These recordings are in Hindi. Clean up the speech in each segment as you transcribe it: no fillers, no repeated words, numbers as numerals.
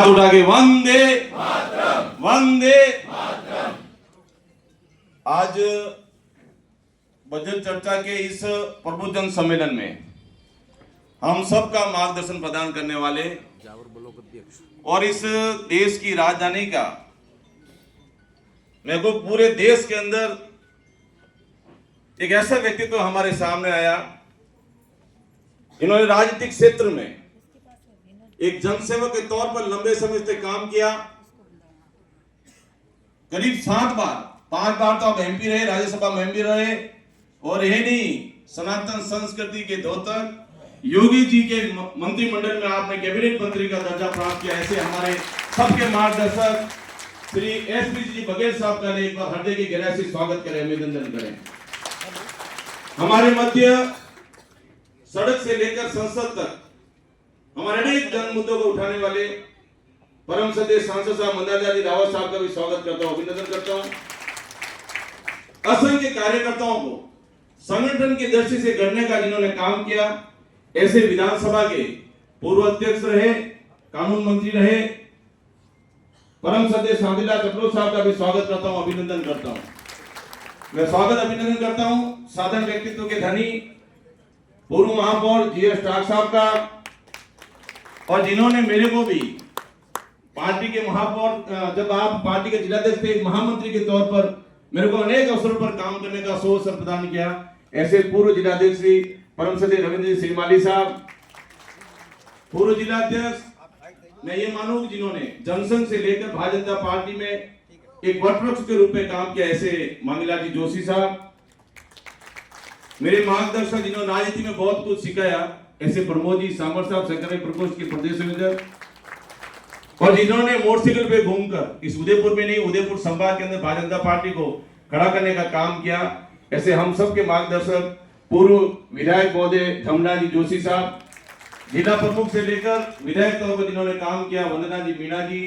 उठा के वंदे वंदे। आज बजट चर्चा के इस प्रबुद्धजन सम्मेलन में हम सबका मार्गदर्शन प्रदान करने वाले और इस देश की राजधानी का मेरे को पूरे देश के अंदर एक ऐसा व्यक्तित्व हमारे सामने आया। इन्होंने राजनीतिक क्षेत्र में एक जनसेवक के तौर पर लंबे समय से काम किया। करीब 7 बार, 5 बार तो आप एमपी रहे, राज्यसभा में एमपी रहे, और यही नहीं सनातन संस्कृति के द्योतक योगी जी के मंत्रिमंडल में आपने कैबिनेट मंत्री का दर्जा प्राप्त किया। ऐसे हमारे सबके मार्गदर्शक श्री एसपी जी बघेल साहब का एक बार हृदय की गहराई से स्वागत करें, अभिनंदन करें। हमारे मध्य सड़क से लेकर संसद तक हमारे अनेक जन मुद्दों को उठाने वाले परम सदस्य सांसद साहब मंदालजी रावत साहब का भी स्वागत करता हूं, अभिनंदन करता हूं। असंख्य कार्यकर्ताओं को संगठन की दृष्टि से गढ़ने का जिन्होंने काम किया, ऐसे विधानसभा के पूर्व अध्यक्ष रहे, कानून मंत्री रहे, परम सदस्य शांतिलाल कटरोच साहब का भी स्वागत करता हूं, अभिनंदन करता हूं। मैं स्वागत अभिनंदन करता हूं साधारण व्यक्तित्व के धनी पूर्व महापौर जीएस टाक साहब का, और जिन्होंने मेरे को भी पार्टी के महापौर, जब आप पार्टी के जिलाध्यक्ष थे, महामंत्री के तौर पर मेरे को अनेक अवसरों पर काम करने का अवसर प्रदान किया। ऐसे पूर्व जिलाध्यक्ष श्री परम सदस्य रविंद्र श्रीमाली साहब, पूर्व जिलाध्यक्ष मैं ये मानूं जिन्होंने जनसंघ से लेकर भारतीय जनता पार्टी में एक वटवृक्ष के रूप में काम किया, ऐसे मांगीलाल जी जोशी साहब, मेरे मार्गदर्शक जिन्होंने राजनीति में बहुत कुछ सिखाया, ऐसे प्रमोद जी सामर साहब, शंकर प्रकोष्ठ के प्रदेश संयोजक, और जिन्होंने मोटरसाइकिल पे घूमकर इस उदयपुर में नहीं, उदयपुर संभाग के अंदर भारतीय जनता पार्टी को खड़ा करने का काम किया, ऐसे हम सब के मार्गदर्शक पूर्व विधायक महोदय धमना जी जोशी साहब, जिला प्रमुख से लेकर विधायक तौर पर जिन्होंने काम किया, वंदना जी, मीना जी,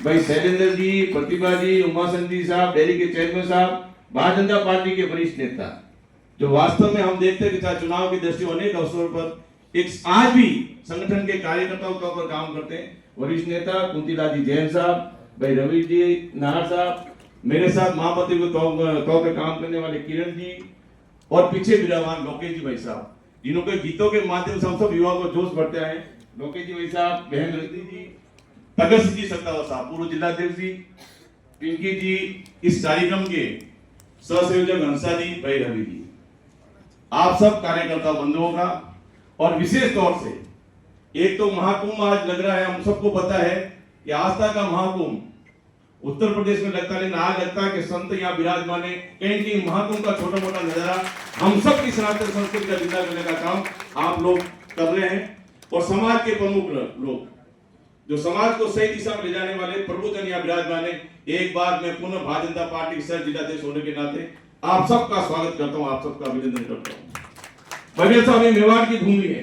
भाई शैलेंद्र जी, प्रतिभा जी, उमाशंकर जी साहब, डेयरी के चेयरमैन साहब, भारतीय जनता पार्टी के वरिष्ठ नेता, जो वास्तव में हम देखते हैं कि चाहे चुनाव की दृष्टि अनेक अवसरों पर एक आज भी संगठन के कार्यकर्ताओं के ऊपर काम करते हैं, वरिष्ठ नेता कुंतीलाल जी जैन साहब, भाई रवि जी नाहर साहब, मेरे साथ महामंत्री को तौर पर काम करने वाले किरण जी, और पीछे विराजमान लोकेश जी भाई साहब, जिन्होंने गीतों के माध्यम से हम सब युवाओं को जोश बढ़ते हैं। लोकेश जी भाई साहब, बहन रति जी, तगत सिंह जी सत्तावा साहब, पूर्व जिलाध्यक्ष जी, पिंकी जी, इस कार्यक्रम के सहसंयोजक हंसा जी, भाई रवि जी, आप सब कार्यकर्ता बंधुओं का, और विशेष तौर से एक तो महाकुंभ आज लग रहा है, हम सबको पता है कि आस्था का महाकुंभ उत्तर प्रदेश में लगता है, लेकिन आज लगता है कि संत यहाँ विराजमान है। कहीं महाकुंभ का छोटा मोटा नजारा हम सब की सनातन संस्कृति का जिंदा करने का काम आप लोग कर रहे हैं, और समाज के प्रमुख लोग जो समाज को सही दिशा में ले जाने वाले प्रबुद्धजन यहाँ विराजमान है। एक बार मैं पुनः भारतीय जनता पार्टी के जिलाध्यक्ष होने के नाते आप सबका स्वागत करता हूं, आप सबका अभिनंदन करता हूं। बघेल साहब, ये मेवाड़ की भूमि है,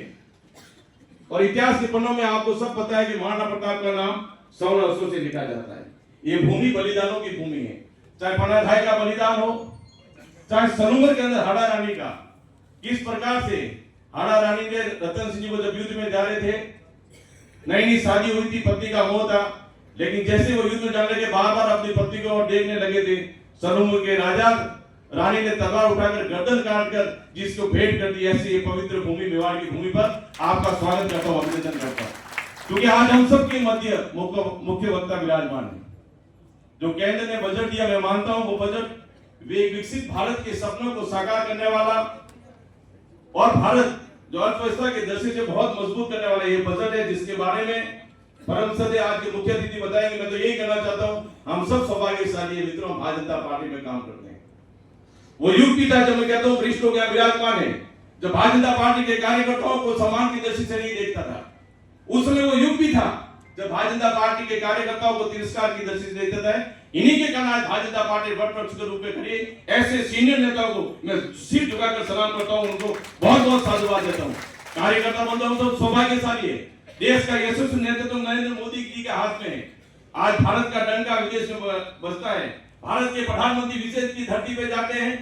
और इतिहास के पन्नों में आपको सब पता है कि महाराणा प्रताप का नाम 100 वर्षों से लिखा जाता है। ये भूमि बलिदानों की भूमि है, चाहे पन्नाधाय का बलिदान हो, चाहे सलूमर के अंदर हाड़ा रानी का, किस प्रकार से हाड़ा रानी ने रतन सिंह जी को जब युद्ध में जा रहे थे, नई शादी हुई थी, पत्नी का मोह था, लेकिन जैसे वो युद्ध में जाने के बार बार अपनी पत्नी को देखने लगे थे, सलूमर के राजा रानी ने तलवार उठाकर गर्दन काटकर जिसको भेंट कर दी। ऐसी ये पवित्र भूमि मेवाड़ की भूमि पर आपका स्वागत करता हूं, अभिनंदन करता हूं, क्योंकि आज हम सबके मध्य मुख्य वक्ता विराजमान है। जो केंद्र ने बजट दिया, मैं मानता हूं वो बजट वे विकसित भारत के सपनों को साकार करने वाला और भारत जो अर्थव्यवस्था की दृष्टि से बहुत मजबूत करने वाला ये बजट है, जिसके बारे में परम सदस्य आज के मुख्य अतिथि बताएंगे। मैं तो यही कहना चाहता हूं, हम सब सौभाग्यशाली है मित्रों, भारतीय जनता पार्टी में काम करते हैं। वो युग भी था जब मैं कहता हूं वरिष्ठ लोग यहाँ विराजमान है, जब भारतीय जनता पार्टी के कार्यकर्ताओं को सम्मान की दृष्टि से नहीं देखता था। उस समय वो युग भी था जब भारतीय जनता पार्टी के कार्यकर्ताओं को तिरस्कार की दृष्टि से देखता था। इन्हीं के कारण आज भारतीय जनता पार्टी वटवृक्ष के रूप में खड़ी, ऐसे सीनियर नेताओं को मैं सिर झुकाकर सलाम करता हूं, उनको बहुत बहुत साधुवाद देता हूं। कार्यकर्ता बंधुओं तो सौभाग्यशाली है, देश का यशस्वी नेतृत्व नरेंद्र मोदी जी के हाथ में है। आज भारत का डंका विदेश में बजता है, भारत के प्रधानमंत्री विदेश की धरती पे जाते हैं,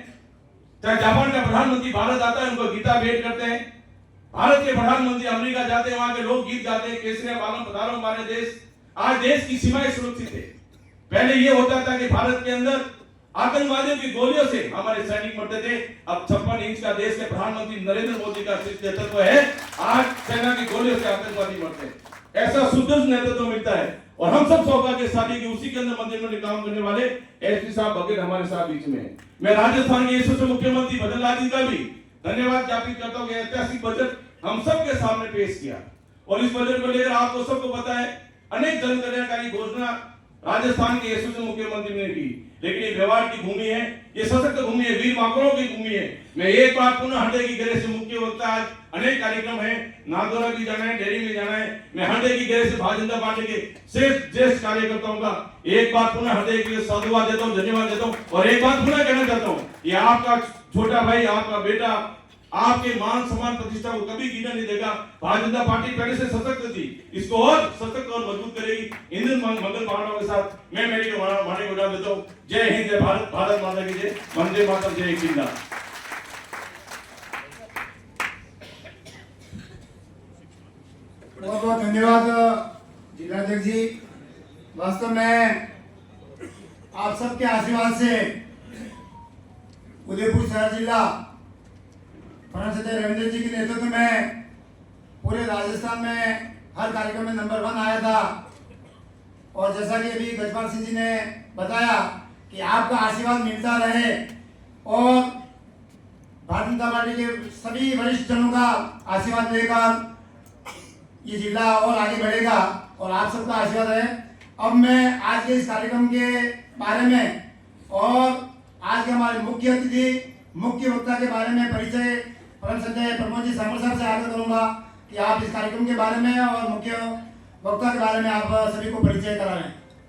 चाहे जापान का प्रधानमंत्री भारत आता है, उनको गीता भेंट करते हैं, भारत के प्रधानमंत्री अमेरिका जाते हैं, वहां के लोग गीत गाते हैं, केसरिया बालम पधारो हमारे देश। आज देश की सीमाएं सुरक्षित है। पहले ये होता था कि भारत के अंदर आतंकवादियों की गोलियों से हमारे सैनिक मरते थे। अब 56 इंच का देश के प्रधानमंत्री नरेंद्र मोदी का नेतृत्व है, आज सेना की गोलियों से आतंकवादी मरते हैं। ऐसा सुदृढ़ नेतृत्व मिलता है और हम सब सौभाग्यशाली कि उसी के अंदर मंत्रिमंडल में काम करने वाले एसपी साहब बघेल हमारे साथ बीच में है। मैं राजस्थान के यशस्वी मुख्यमंत्री भजन लाल जी का भी धन्यवाद ज्ञापित करता हूं कि ऐतिहासिक बजट हम सबके सामने पेश किया और इस बजट को लेकर आपको सबको पता है अनेक जन कल्याणकारी घोषणा राजस्थान के यशस्वी मुख्यमंत्री ने की, लेकिन ये व्यवहार की भूमि है, ये सशक्त भूमि है, वीर माकड़ों की भूमि है। मैं एक बात पुनः हंडे की गहरे से मुख्य वक्ता, आज अनेक कार्यक्रम है, नागौरा भी जाना है, डेरी में जाना है। मैं हंडे की गहरे से भारतीय जनता पार्टी के श्रेष्ठ ज्येष्ठ कार्यकर्ताओं का एक बात पुनः हंडे के लिए साधुवाद देता हूँ, धन्यवाद देता हूँ और एक बात पुनः कहना चाहता हूँ, ये आपका छोटा भाई, आपका बेटा आपके मान सम्मान प्रतिष्ठा को कभी गिरने नहीं देगा। भारतीय जनता पार्टी पहले से सशक्त थी, इसको और सशक्त और मजबूत करेगी। इंदिन मंगल भावनाओं के साथ मैं मेरी वाणी को उड़ा देता हूँ। जय हिंद, जय भारत, भारत माता की जय, वंदे मातरम, जय हिंद। बहुत बहुत धन्यवाद जिलाध्यक्ष जी। वास्तव में आप सबके आशीर्वाद से उदयपुर शहर जिला सदस्य रविंद्र जी के नेतृत्व में पूरे राजस्थान में हर कार्यक्रम में नंबर 1 आया था। और जैसा कि अभी गजपाल सिंह जी ने बताया कि आपका आशीर्वाद मिलता रहे और भारतीय जनता पार्टी के सभी वरिष्ठ जनों का आशीर्वाद लेकर ये जिला और आगे बढ़ेगा और आप सबका आशीर्वाद है। अब मैं आज के इस कार्यक्रम के बारे में और आज के हमारे मुख्य अतिथि मुख्य वक्ता के बारे में परिचय परम श्रद्धेय प्रमोद जी सामल साहब से आग्रह करूंगा कि आप इस कार्यक्रम के बारे में और मुख्य वक्ता के बारे में आप सभी को परिचय कराएं।